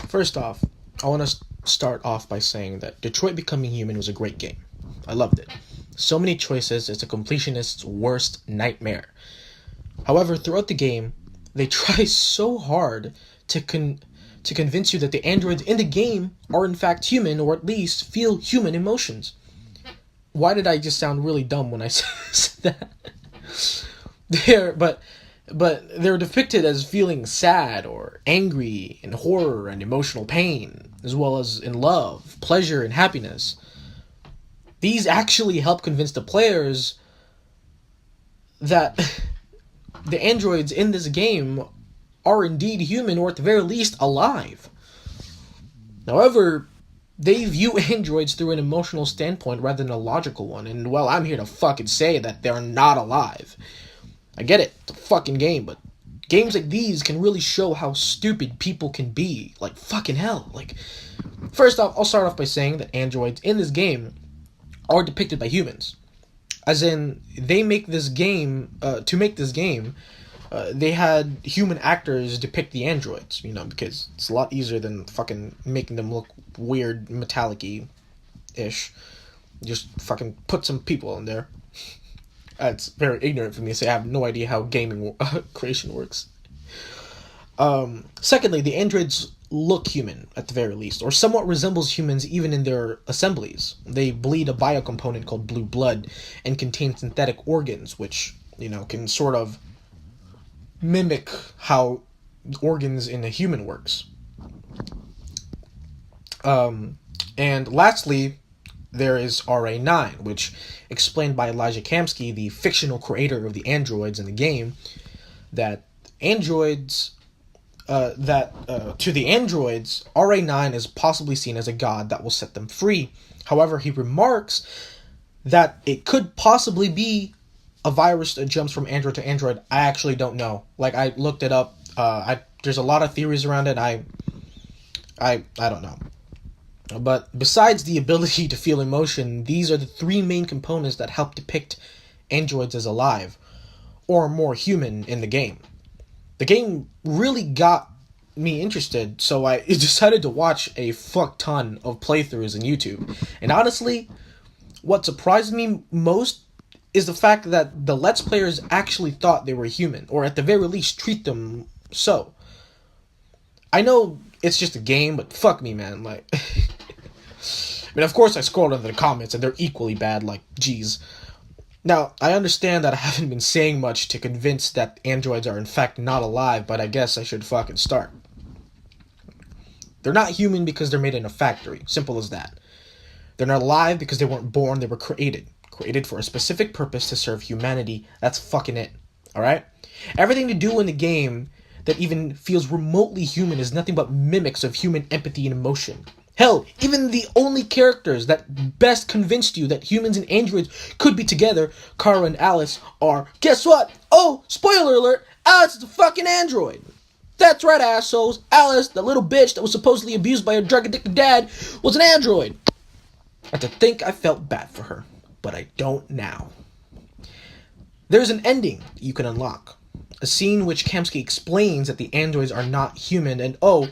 First off, I want to start off by saying that Detroit Becoming Human was a great game. I loved it. So many choices, it's a completionist's worst nightmare. However, throughout the game, they try so hard to convince you that the androids in the game are in fact human, or at least feel human emotions. Why did I just sound really dumb when I said that? They're but they're depicted as feeling sad or angry and horror and emotional pain, as well as in love, pleasure, and happiness. These actually help convince the players that the androids in this game are indeed human, or at the very least alive. However, they view androids through an emotional standpoint rather than a logical one, and well, I'm here to fucking say that they're not alive. I get it, it's a fucking game, but games like these can really show how stupid people can be. Like, fucking hell. Like, first off, I'll start off by saying that androids in this game are depicted by humans. As in, they make this game, to make this game, they had human actors depict the androids, because it's a lot easier than fucking making them look weird, metallic-y-ish. Just fucking put some people in there. It's very ignorant for me to say. I have no idea how gaming creation works. Secondly, the androids look human, at the very least, or somewhat resembles humans even in their assemblies. They bleed a biocomponent called blue blood and contain synthetic organs, which, can sort of mimic how organs in a human works. And lastly, there is RA9, which, explained by Elijah Kamsky, the fictional creator of the androids in the game, that androids, to the androids, RA9 is possibly seen as a god that will set them free. However, he remarks that it could possibly be a virus that jumps from android to android. I actually don't know. Like, I looked it up. There's a lot of theories around it. I don't know. But besides the ability to feel emotion, these are the three main components that help depict androids as alive, or more human in the game. The game really got me interested, so I decided to watch a fuck ton of playthroughs on YouTube. And honestly, what surprised me most is the fact that the Let's Players actually thought they were human, or at the very least treat them so. I know it's just a game, but fuck me, man. Like, I mean, of course I scrolled into the comments and they're equally bad, like, geez. Now, I understand that I haven't been saying much to convince that androids are in fact not alive, but I guess I should fucking start. They're not human because they're made in a factory. Simple as that. They're not alive because they weren't born, they were created. Created for a specific purpose to serve humanity. That's fucking it. Alright? Everything to do in the game that even feels remotely human is nothing but mimics of human empathy and emotion. Hell, even the only characters that best convinced you that humans and androids could be together, Kara and Alice, are, guess what? Oh, spoiler alert, Alice is a fucking android. That's right, assholes. Alice, the little bitch that was supposedly abused by her drug-addicted dad, was an android. And to think I felt bad for her, but I don't now. There's an ending you can unlock. A scene which Kamsky explains that the androids are not human, and oh,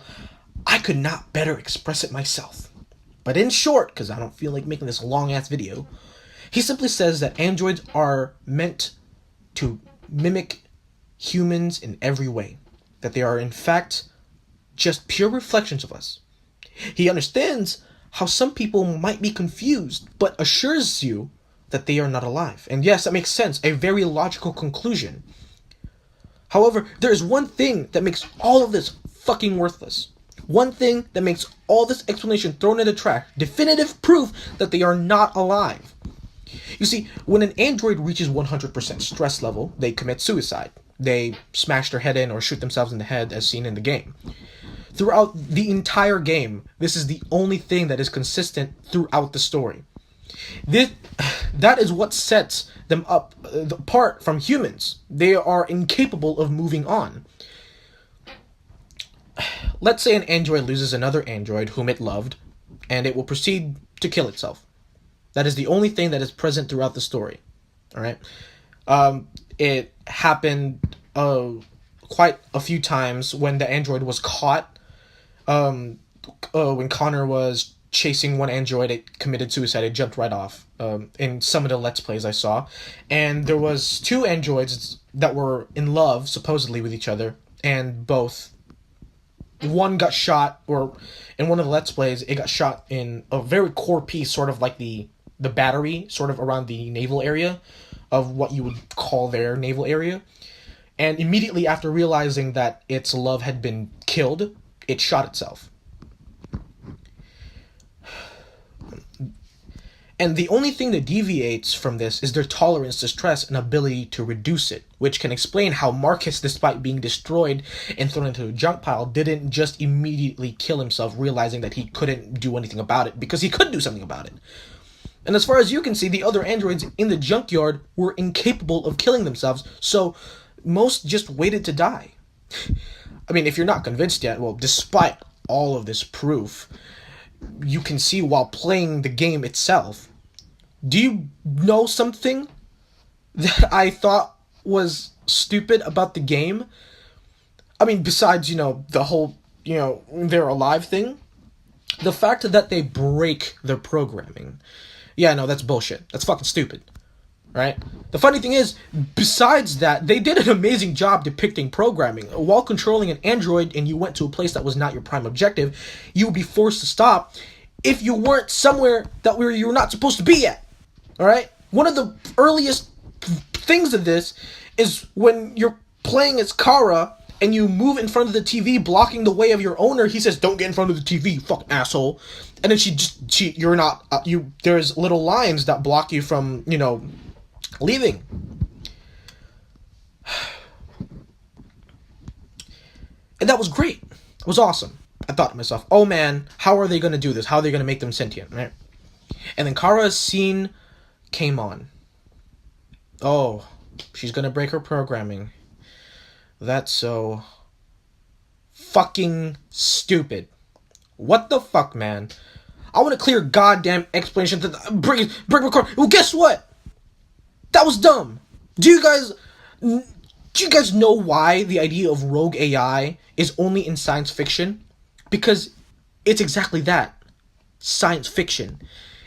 I could not better express it myself. But in short, because I don't feel like making this a long-ass video, he simply says that androids are meant to mimic humans in every way. That they are, in fact, just pure reflections of us. He understands how some people might be confused, but assures you that they are not alive. And yes, that makes sense, a very logical conclusion. However, there is one thing that makes all of this fucking worthless. One thing that makes all this explanation thrown in the trash. Definitive proof that they are not alive. You see, when an android reaches 100% stress level, they commit suicide. They smash their head in or shoot themselves in the head as seen in the game. Throughout the entire game, this is the only thing that is consistent throughout the story. That is what sets them apart from humans. They are incapable of moving on. Let's say an android loses another android whom it loved, and it will proceed to kill itself. That is the only thing that is present throughout the story. Alright? It happened quite a few times when the android was caught. when Connor was chasing one android, it committed suicide. It jumped right off. In some of the Let's Plays I saw, and there was two androids that were in love supposedly with each other, and both one got shot, or in one of the Let's Plays, it got shot in a very core piece, sort of like the battery, sort of around the navel area of what you would call their navel area. And immediately after realizing that its love had been killed, it shot itself. And the only thing that deviates from this is their tolerance to stress and ability to reduce it, which can explain how Marcus, despite being destroyed and thrown into a junk pile, didn't just immediately kill himself, realizing that he couldn't do anything about it, because he could do something about it. And as far as you can see, the other androids in the junkyard were incapable of killing themselves, so most just waited to die. I mean, if you're not convinced yet, well, despite all of this proof, you can see while playing the game itself. Do you know something that I thought was stupid about the game? I mean, besides, the whole, they're alive thing. The fact that they break their programming. Yeah, no, that's bullshit. That's fucking stupid. Right? The funny thing is, besides that, they did an amazing job depicting programming. While controlling an android and you went to a place that was not your prime objective, you would be forced to stop if you weren't somewhere that where you were not supposed to be at. Alright? One of the earliest things of this is when you're playing as Kara and you move in front of the TV, blocking the way of your owner. He says, "Don't get in front of the TV, fucking asshole." And then you're not, there's little lines that block you from, leaving. And that was great. It was awesome. I thought to myself, oh man, how are they going to do this? How are they going to make them sentient, right? And then Kara's scene came on. Oh, she's going to break her programming. That's so fucking stupid. What the fuck, man? I want a clear goddamn explanation to break my car. Well, guess what? That was dumb. Do you guys know why the idea of rogue AI is only in science fiction? Because it's exactly that. Science fiction.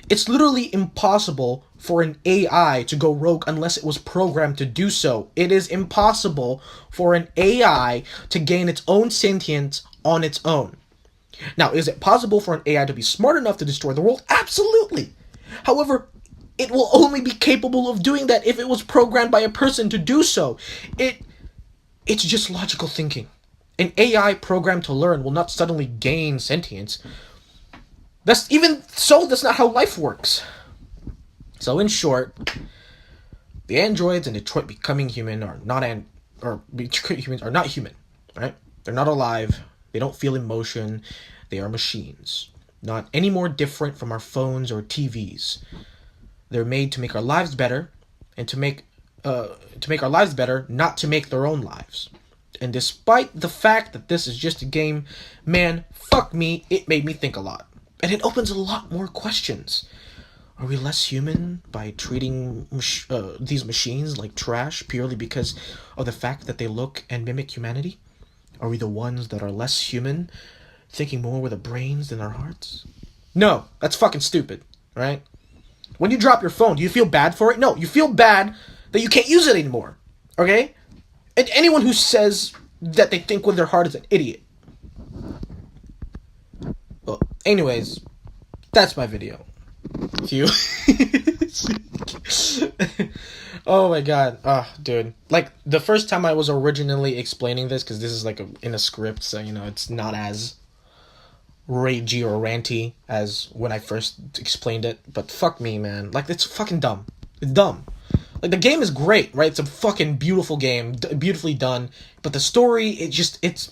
It's literally impossible for an AI to go rogue unless it was programmed to do so. It is impossible for an AI to gain its own sentience on its own. Now, is it possible for an AI to be smart enough to destroy the world? Absolutely. However, it will only be capable of doing that if it was programmed by a person to do so. It's just logical thinking. An AI programmed to learn will not suddenly gain sentience. That's not how life works. So in short, the androids in Detroit becoming human are not human, right? They're not alive. They don't feel emotion. They are machines. Not any more different from our phones or TVs. They're made to make our lives better, and to make our lives better, not to make their own lives. And despite the fact that this is just a game, man, fuck me, it made me think a lot. And it opens a lot more questions. Are we less human by treating these machines like trash purely because of the fact that they look and mimic humanity? Are we the ones that are less human, thinking more with our brains than our hearts? No, that's fucking stupid, right? When you drop your phone, do you feel bad for it? No, you feel bad that you can't use it anymore, okay? And anyone who says that they think with their heart is an idiot. Well, anyways, that's my video. You. Oh my god. Dude. Like, the first time I was originally explaining this, because this is like in a script, so, it's not as ragey or ranty as when I first explained it. But fuck me, man. Like, it's fucking dumb. It's dumb. Like, the game is great, right? It's a fucking beautiful game. Beautifully done. But the story, it's...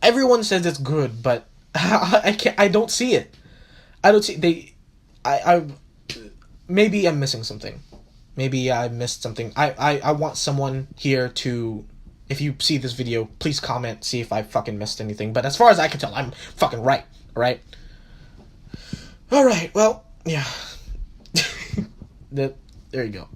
Everyone says it's good, but I don't see it. I don't see... Maybe I'm missing something. Maybe I missed something. I want someone here to... If you see this video, please comment, see if I fucking missed anything. But as far as I can tell, I'm fucking right. Alright? Alright, well, yeah. There you go.